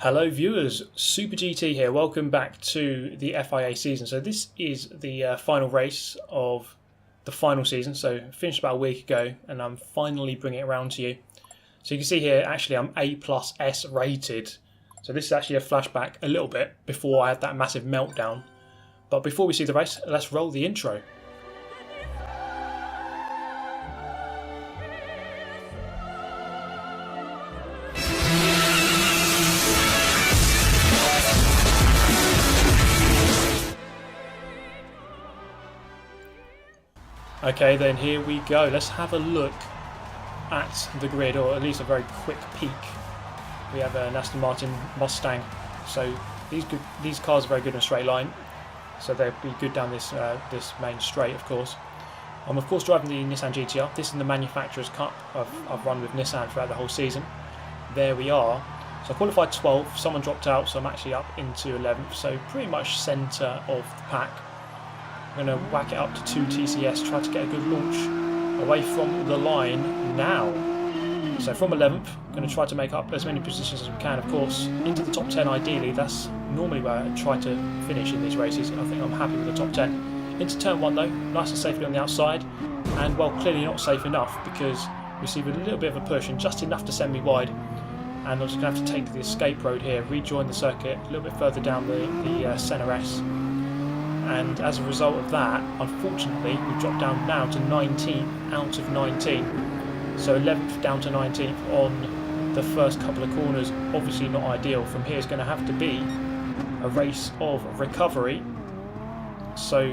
Hello viewers, Super GT here. Welcome back to the FIA season. So this is the final race of the final season. So finished about a week ago and I'm finally bringing it around to you. So you can see here, actually I'm A+S rated. So this is actually a flashback a little bit before I had that massive meltdown. But before we see the race, let's roll the intro. Okay, then here we go. Let's have a look at the grid, or at least a very quick peek. We have an Aston Martin Mustang, so these cars are very good in a straight line, so they'll be good down this this main straight, of course. I'm of course driving the Nissan GTR. This is the Manufacturers' Cup. I've run with Nissan throughout the whole season. There we are. So I qualified 12th. Someone dropped out, so I'm actually up into 11th. So pretty much centre of the pack. I'm going to whack it up to 2 TCS, try to get a good launch away from the line now. So from 11th, I'm going to try to make up as many positions as we can, of course, into the top 10 ideally. That's normally where I try to finish in these races. I think I'm happy with the top 10. Into turn 1 though, nice and safely on the outside, and well, clearly not safe enough because we received a little bit of a push and just enough to send me wide. And I'm just going to have to take the escape road here, rejoin the circuit a little bit further down the Centre S. And as a result of that, unfortunately, we've dropped down now to 19th out of 19. So 11th down to 19th on the first couple of corners. Obviously not ideal. From here is going to have to be a race of recovery. So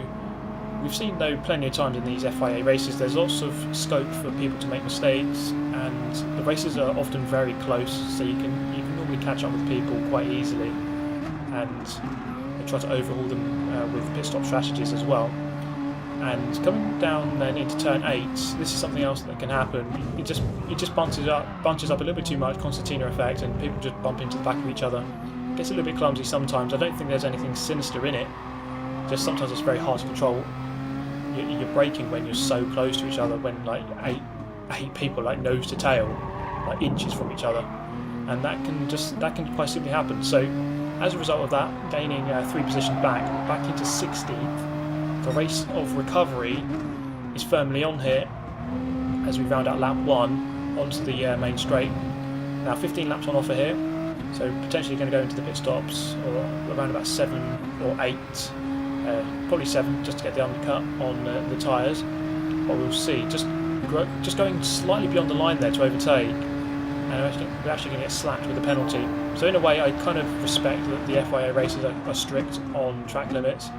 we've seen though plenty of times in these FIA races, there's lots of scope for people to make mistakes, and the races are often very close, so you can normally catch up with people quite easily and try to overhaul them with pit stop strategies as well. And coming down then into turn 8, this is something else that can happen. It just bunches up a little bit too much, concertina effect, and people just bump into the back of each other. It gets a little bit clumsy sometimes. I don't think there's anything sinister in it. Just sometimes it's very hard to control your braking when you're so close to each other, when like eight people like nose to tail, like inches from each other, and that can quite simply happen. So as a result of that, gaining 3 positions back into 16th. The race of recovery is firmly on here as we round out lap 1 onto the main straight. Now 15 laps on offer here, so potentially going to go into the pit stops or around about 7 or 8, probably 7, just to get the undercut on the tyres. But we'll see. Just going slightly beyond the line there to overtake, and we're actually going to get slapped with a penalty. So in a way, I kind of respect that the FIA races are strict on track limits,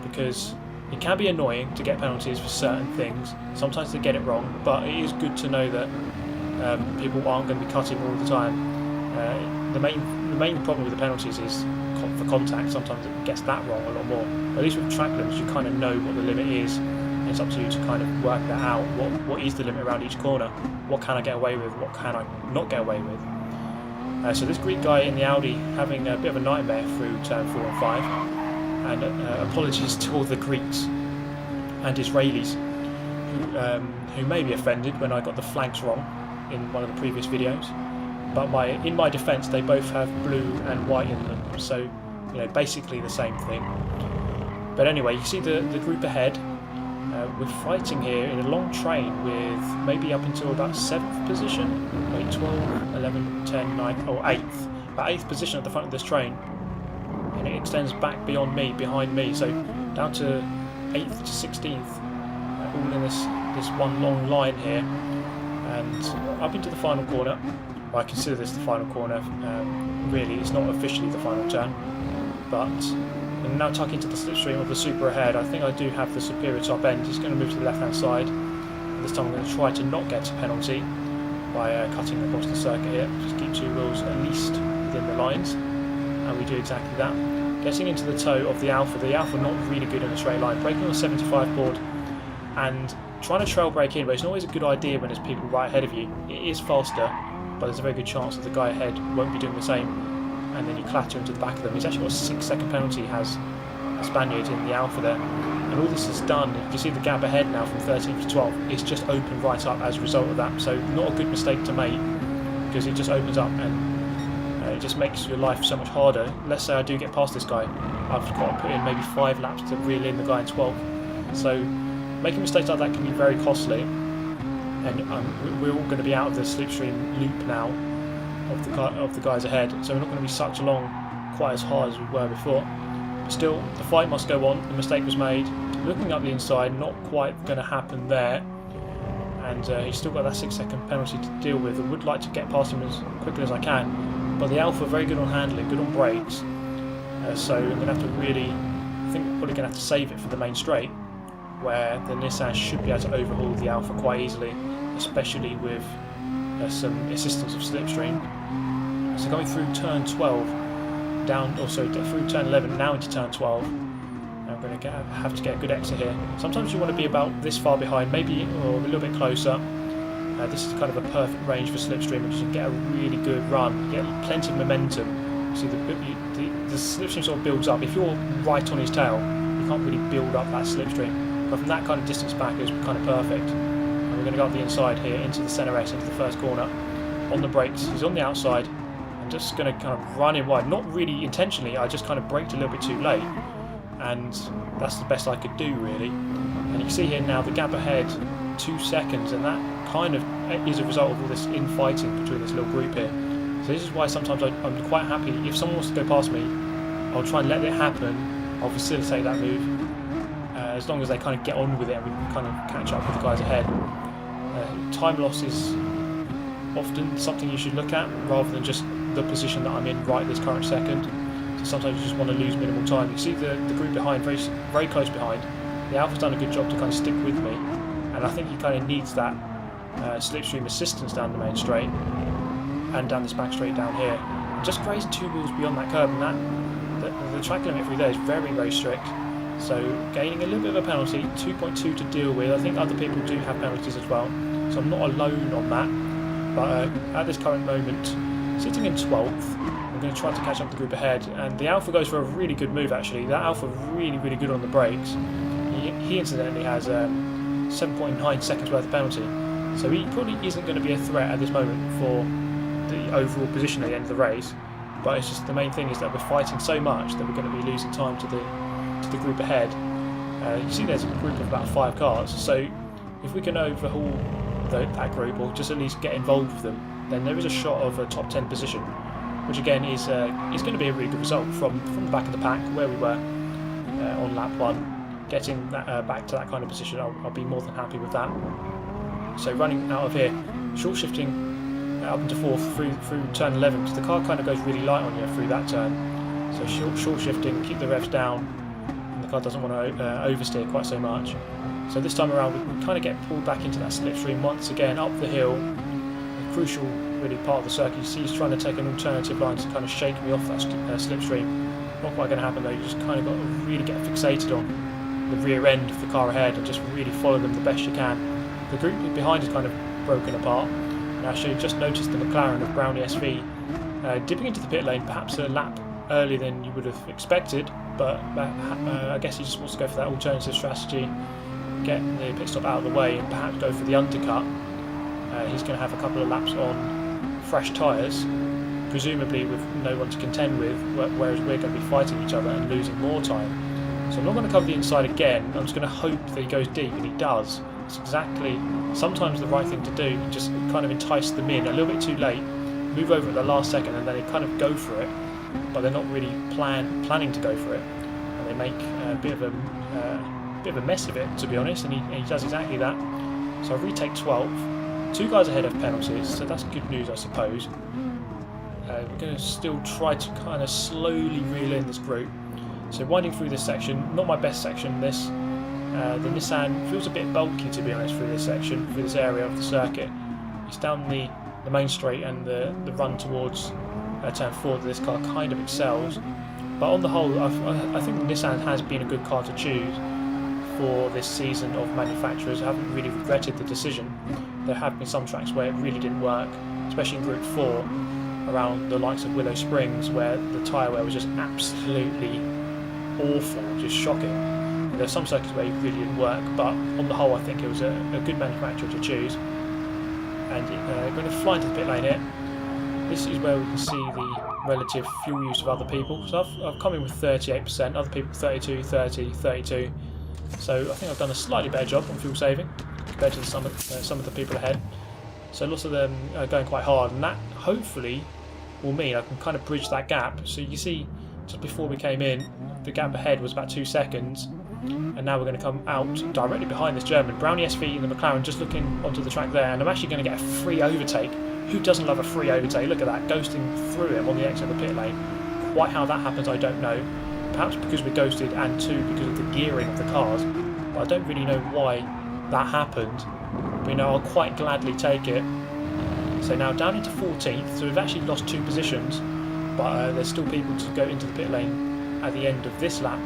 because it can be annoying to get penalties for certain things. Sometimes they get it wrong, but it is good to know that people aren't going to be cutting all the time. The main problem with the penalties is for contact. Sometimes it gets that wrong a lot more. At least with track limits, you kind of know what the limit is. It's up to you to kind of work that out. What is the limit around each corner? What can I get away with? What can I not get away with? So this Greek guy in the Audi having a bit of a nightmare through turn 4 and 5. And apologies to all the Greeks and Israelis who may be offended when I got the flags wrong in one of the previous videos. But in my defence, they both have blue and white in them, so basically the same thing. But anyway, you see the group ahead. We're fighting here in a long train with maybe up until about 7th position. Wait, 12, 11, 10, 9, or 8th. About 8th position at the front of this train. And it extends back beyond me, behind me, so down to 8th to 16th. All in this one long line here. And up into the final corner. Well, I consider this the final corner. Really, it's not officially the final turn. But I'm now tucking into the slipstream of the Super ahead. I think I do have the superior top end. He's going to move to the left-hand side. This time I'm going to try to not get a penalty by cutting across the circuit here. Just keep 2 wheels at least within the lines. And we do exactly that. Getting into the toe of the Alpha. The Alpha not really good in a straight line. Braking on a 75 board and trying to trail brake in, but it's not always a good idea when there's people right ahead of you. It is faster, but there's a very good chance that the guy ahead won't be doing the same. And then you clatter into the back of them. He's actually got a 6-second penalty, has a Spaniard in the Alpha there. And all this is done, you can see the gap ahead now from 13th to 12th. It's just opened right up as a result of that. So not a good mistake to make, because it just opens up and It just makes your life so much harder. Let's say I do get past this guy, I've got to put in maybe 5 laps to reel in the guy in 12th. So making mistakes like that can be very costly, and we're all going to be out of the slipstream loop now of the guys ahead, so we're not going to be sucked along quite as hard as we were before. But still, the fight must go on. The mistake was made. Looking up the inside, not quite going to happen there. And he's still got that 6-second penalty to deal with. I would like to get past him as quickly as I can, but the Alpha very good on handling, good on brakes. So I'm going to have to really, I think we're probably going to have to save it for the main straight, where the Nissan should be able to overhaul the Alpha quite easily, especially with some assistance of slipstream. So going through turn 12, through turn 11, now into turn 12. I'm going to have to get a good exit here. Sometimes you want to be about this far behind, maybe, or a little bit closer. This is kind of a perfect range for slipstream, and you can get a really good run, get plenty of momentum. See, the slipstream sort of builds up. If you're right on his tail, you can't really build up that slipstream. But from that kind of distance back, it's kind of perfect. And we're going to go up the inside here into the centre S, into the first corner. On the brakes, he's on the outside. I'm just going to kind of run in wide, not really intentionally. I just kind of braked a little bit too late, and that's the best I could do, really. And you can see here now the gap ahead, 2 seconds, and that kind of is a result of all this infighting between this little group here. So this is why sometimes I'm quite happy if someone wants to go past me, I'll try and let it happen. I'll facilitate that move, as long as they kind of get on with it and we can kind of catch up with the guys ahead. Time loss is often something you should look at, rather than just the position that I'm in right this current second. So sometimes you just want to lose minimal time. You see the group behind, very, very close behind. The Alpha's done a good job to kind of stick with me, and I think he kind of needs that slipstream assistance down the main straight and down this back straight down here. Just grazed 2 wheels beyond that curb, and the track limit through there is very, very strict. So gaining a little bit of a penalty, 2.2 to deal with. I think other people do have penalties as well, so I'm not alone on that. But at this current moment, sitting in 12th, I'm going to try to catch up the group ahead, and the Alpha goes for a really good move actually. That Alpha really, really good on the brakes. He incidentally has 7.9 seconds worth of penalty, so he probably isn't going to be a threat at this moment for the overall position at the end of the race. But it's just the main thing is that we're fighting so much that we're going to be losing time to the group ahead. You see there's a group of about 5 cars, so if we can overhaul that group, or just at least get involved with them, then there is a shot of a top 10 position, which again is going to be a really good result from the back of the pack where we were on lap 1. Getting that back to that kind of position, I'll be more than happy with that. So running out of here, short shifting up into 4th through turn 11, because the car kind of goes really light on you through that turn. So short shifting, keep the revs down, and the car doesn't want to oversteer quite so much. So this time around we kind of get pulled back into that slipstream once again up the hill. A crucial really part of the circuit. You see he's trying to take an alternative line to kind of shake me off that slipstream. Not quite going to happen though. You just kind of got to really get fixated on the rear end of the car ahead and just really follow them the best you can. The group behind is kind of broken apart. And actually you've just noticed the McLaren of Brownie SV dipping into the pit lane perhaps a lap earlier than you would have expected, but I guess he just wants to go for that alternative strategy, get the pit stop out of the way and perhaps go for the undercut. He's going to have a couple of laps on fresh tyres, presumably with no one to contend with, whereas we're going to be fighting each other and losing more time. So I'm not going to cover the inside again. I'm just going to hope that he goes deep, and he does. It's exactly sometimes the right thing to do. Just kind of entice them in a little bit too late, move over at the last second, and then they kind of go for it, but they're not really planning to go for it, and they make a bit of a mess of it, to be honest. And he does exactly that. So I retake 12th. 2 guys ahead of penalties, so that's good news, I suppose. We're going to still try to kind of slowly reel in this group. So winding through this section, not my best section this. The Nissan feels a bit bulky, to be honest, through this section, through this area of the circuit. It's down the main straight and the run towards turn 4 that this car kind of excels. But on the whole, I think the Nissan has been a good car to choose for this season of manufacturers. I haven't really regretted the decision. There have been some tracks where it really didn't work, especially in Group 4, around the likes of Willow Springs, where the tyre wear was just absolutely awful, just shocking. There's some circuits where it really didn't work, but on the whole I think it was a good manufacturer to choose. And going to fly into the pit lane here. this is where we can see the relative fuel use of other people. So I've come in with 38%, other people 32, 30, 32. So I think I've done a slightly better job on fuel saving compared to some of the people ahead. So lots of them are going quite hard, and that hopefully will mean I can kind of bridge that gap. So you see, just before we came in, the gap ahead was about 2 seconds, and now we're going to come out directly behind this German. Brownie SV in the McLaren just looking onto the track there, and I'm actually going to get a free overtake. Who doesn't love a free overtake? Look at that, ghosting through him on the exit of the pit lane. Quite how that happens, I don't know. Perhaps because we're ghosted, and 2, because of the gearing of the cars. But I don't really know why that happened. But you know, I'll quite gladly take it. So now down into 14th, so we've actually lost 2 positions, but there's still people to go into the pit lane at the end of this lap.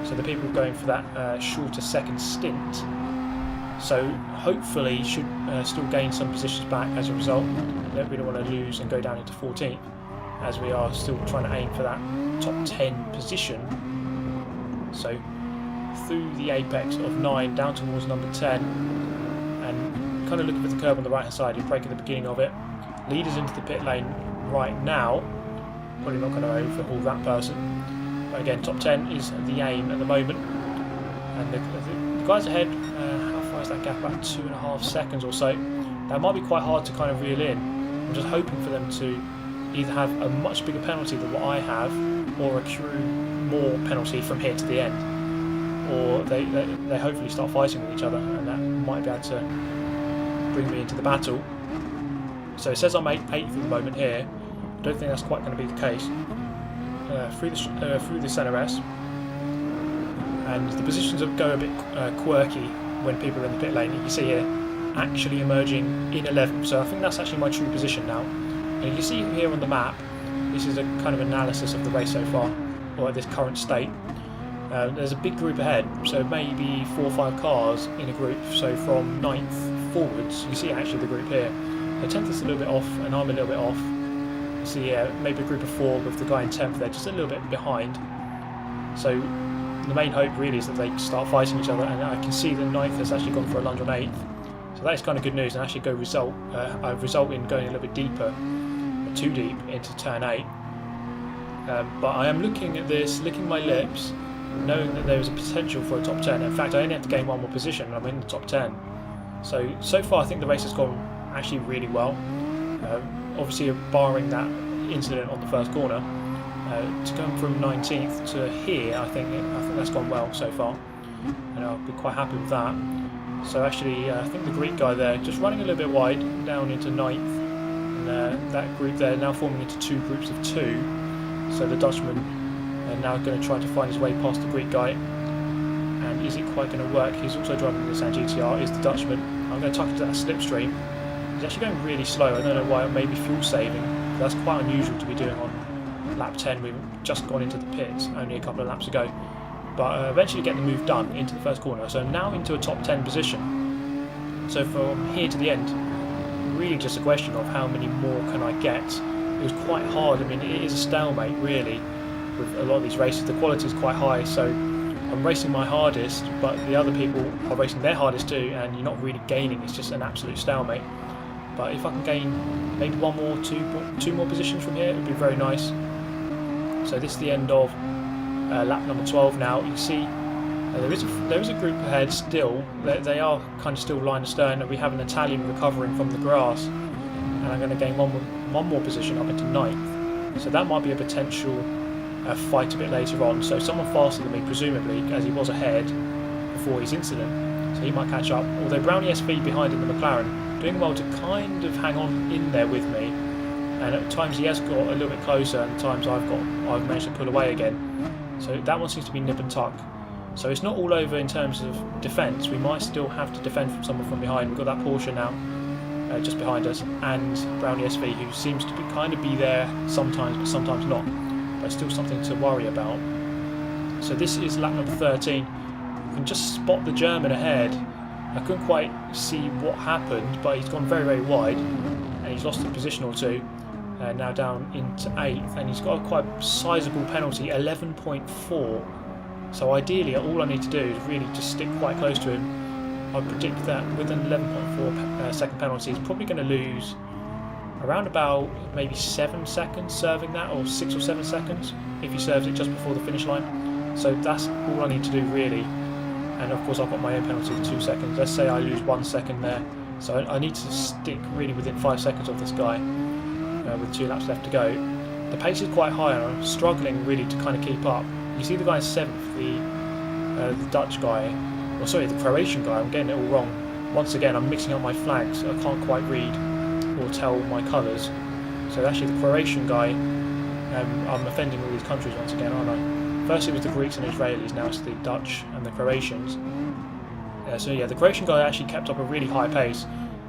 So the people going for that shorter second stint. So hopefully should still gain some positions back as a result. I don't really want to lose and go down into 14th, as we are still trying to aim for that top 10 position. So through the apex of 9 down towards number 10, and kind of looking for the curb on the right hand side, you brake at the beginning of it. Leaders into the pit lane right now. Probably not going to overhaul that person, but again, top 10 is the aim at the moment. And the guys ahead, how far is that gap? About 2.5 seconds or so. That might be quite hard to kind of reel in. I'm just hoping for them to either have a much bigger penalty than what I have, or accrue more penalty from here to the end, or they hopefully start fighting with each other, and that might be able to bring me into the battle. So it says I'm 8th at the moment here. I don't think that's quite going to be the case. Through the CNRS, and the positions go a bit quirky when people are in the pit lane. You can see here, actually emerging in 11th. So I think that's actually my true position now. And you can see here on the map, this is a kind of analysis of the race so far, or at this current state. There's a big group ahead, so maybe 4 or 5 cars in a group. So from 9th forwards, you see actually the group here. The 10th is a little bit off, and I'm a little bit off. You see here, maybe a group of 4 with the guy in 10th there, just a little bit behind. So the main hope really is that they start fighting each other, and I can see the 9th has actually gone for a lunge on 8th. So that is kind of good news, and actually result in going a little bit deeper, too deep into turn 8. But I am looking at this, licking my lips, knowing that there is a potential for a top 10. In fact, I only have to gain 1 more position and I'm in the top 10. So far I think the race has gone actually really well. Obviously barring that incident on the first corner, to come from 19th to here, I think that's gone well so far, and I'll be quite happy with that. So actually I think the Greek guy there just running a little bit wide down into 9th, and that group there now forming into 2 groups of 2. So the Dutchman now going to try to find his way past the Greek guy, and is it quite going to work? He's also driving the Nissan GTR, is the Dutchman. I'm going to tuck into that slipstream. He's actually going really slow. I don't know why. Maybe fuel saving. That's quite unusual to be doing on lap 10. We've just gone into the pits only a couple of laps ago, but eventually get the move done into the first corner. So now into a top 10 position. So from here to the end, really just a question of how many more can I get. It was quite hard. I mean, it is a stalemate really with a lot of these races. The quality is quite high, so I'm racing my hardest, but the other people are racing their hardest too, and you're not really gaining. It's just an absolute stalemate. But if I can gain maybe 1 more, 2 more positions from here, it would be very nice. So this is the end of lap number 12 now. You can see there is a group ahead still. They are kind of still line astern, and we have an Italian recovering from the grass. And I'm going to gain one more position up into 9th. So that might be a potential fight a bit later on. So someone faster than me, presumably, as he was ahead before his incident. So he might catch up. Although Brownie SV behind in the McLaren, doing well to kind of hang on in there with me, and at times he has got a little bit closer, and at times I've managed to pull away again. So that one seems to be nip and tuck. So it's not all over in terms of defence. We might still have to defend from someone from behind. We've got that Porsche now just behind us, and Brownie SV, who seems to kind of be there sometimes, but sometimes not. But still something to worry about. So this is lap number 13. You can just spot the German ahead. I couldn't quite see what happened, but he's gone very, very wide, and he's lost a position or 2, now down into 8th, and he's got a quite sizable penalty, 11.4. So ideally, all I need to do is really just stick quite close to him. I predict that with an 11.4 second penalty, he's probably going to lose around about maybe 7 seconds serving that, or 6 or 7 seconds if he serves it just before the finish line. So that's all I need to do really. And of course I've got my own penalty of 2 seconds. Let's say I lose 1 second there. So I need to stick really within 5 seconds of this guy with 2 laps left to go. The pace is quite high and I'm struggling really to kind of keep up. You see the guy in 7th, the Dutch guy, or sorry, the Croatian guy, I'm getting it all wrong. Once again, I'm mixing up my flags. I can't quite read or tell my colours. So actually the Croatian guy, I'm offending all these countries once again, aren't I? First it was the Greeks and Israelis, now it's the Dutch and the Croatians. So yeah, the Croatian guy actually kept up a really high pace.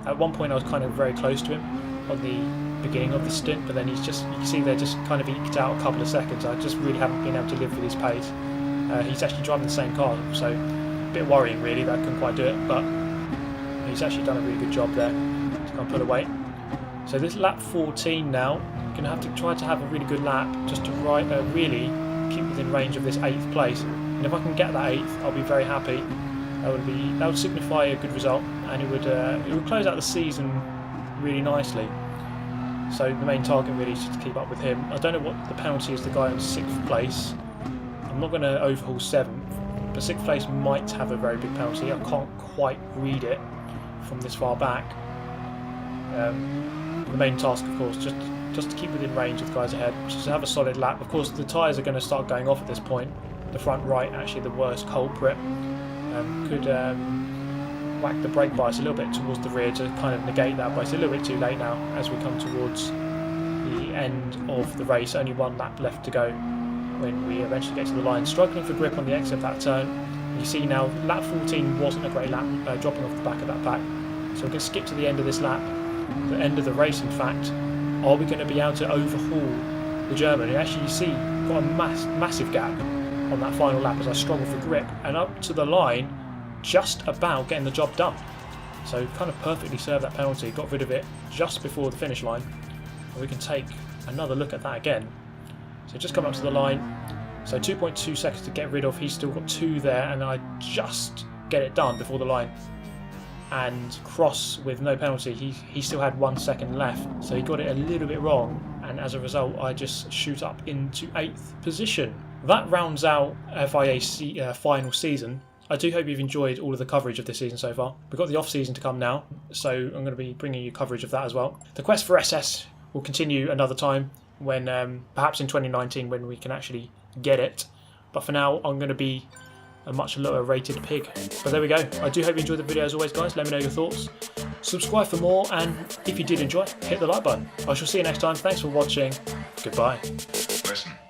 At one point I was kind of very close to him on the beginning of the stint, but then he's just, you can see they're just kind of eked out a couple of seconds. I just really haven't been able to live with his pace. He's actually driving the same car, so a bit worrying really that I couldn't quite do it, but he's actually done a really good job there to kind of pull away. So this lap 14 now, I'm going to have to try to have a really good lap just to really keep within range of this 8th place. And if I can get that 8th, I'll be very happy. That would signify a good result, and it would close out the season really nicely. So the main target really is just to keep up with him. I don't know what the penalty is, the guy in 6th place. I'm not going to overhaul 7th, but 6th place might have a very big penalty. I can't quite read it from this far back. The main task, of course, just to keep within range of the guys ahead, just to have a solid lap. Of course, the tyres are going to start going off at this point. The front right, actually the worst culprit, could whack the brake bias a little bit towards the rear to kind of negate that, but it's a little bit too late now as we come towards the end of the race. Only 1 lap left to go when we eventually get to the line. Struggling for grip on the exit of that turn. You see now lap 14 wasn't a great lap, dropping off the back of that pack. So we're going to skip to the end of this lap, the end of the race in fact. Are we going to be able to overhaul the German? And actually you see got a massive gap on that final lap as I struggle for grip, and up to the line, just about getting the job done. So kind of perfectly served that penalty, got rid of it just before the finish line. And we can take another look at that again. So just come up to the line, so 2.2 seconds to get rid of, he's still got 2 there, and I just get it done before the line. And Cross with no penalty, he still had 1 second left, so he got it a little bit wrong, and as a result I just shoot up into 8th position. That rounds out FIA final season. I do hope you've enjoyed all of the coverage of this season so far. We've got the off season to come now, so I'm going to be bringing you coverage of that as well. The quest for SS will continue another time, when perhaps in 2019 when we can actually get it. But for now I'm going to be a much lower rated pig. But there we go. I do hope you enjoyed the video as always, guys. Let me know your thoughts. Subscribe for more, and if you did enjoy, hit the like button. I shall see you next time. Thanks for watching. Goodbye. Listen.